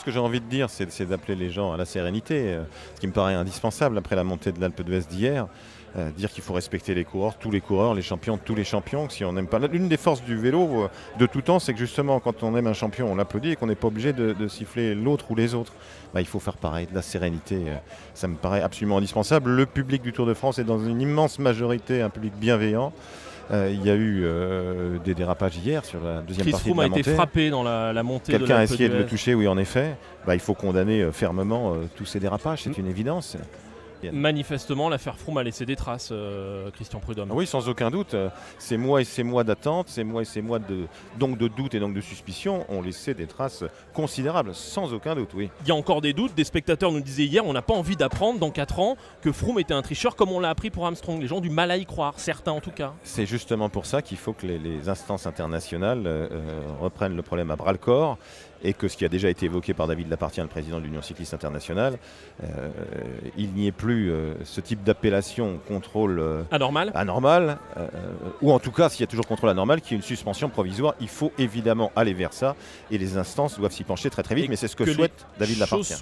ce que j'ai envie de dire, c'est d'appeler les gens à la sérénité, ce qui me paraît indispensable après la montée de l'Alpe d'Huez d'hier. Dire qu'il faut respecter les coureurs, tous les coureurs, les champions, tous les champions. Si on n'aime pas, l'une des forces du vélo de tout temps, c'est que justement, quand on aime un champion, on l'applaudit et qu'on n'est pas obligé de siffler l'autre ou les autres. Il faut faire pareil, de la sérénité. Ça me paraît absolument indispensable. Le public du Tour de France est dans une immense majorité un public bienveillant. Il y a eu des dérapages hier sur la deuxième partie de la montée. Chris Froome a été frappé dans la montée de l'Alpe d'Huez. Quelqu'un a essayé de le toucher, oui, en effet. Il faut condamner fermement tous ces dérapages, c'est une évidence. Manifestement, l'affaire Froome a laissé des traces, Christian Prudhomme. Oui, sans aucun doute. Ces mois et ces mois d'attente, ces mois et ces mois de doute et donc de suspicion ont laissé des traces considérables, sans aucun doute, oui. Il y a encore des doutes. Des spectateurs nous disaient hier, on n'a pas envie d'apprendre dans 4 ans que Froome était un tricheur comme on l'a appris pour Armstrong. Les gens ont du mal à y croire, certains en tout cas. C'est justement pour ça qu'il faut que les instances internationales reprennent le problème à bras-le-corps et que ce qui a déjà été évoqué par David Lappartient, le président de l'Union cycliste internationale, il n'y ait plus ce type d'appellation contrôle anormal ou en tout cas, s'il y a toujours contrôle anormal, qu'il y ait une suspension provisoire. Il faut évidemment aller vers ça et les instances doivent s'y pencher très très vite, mais c'est ce que souhaite David Lappartient.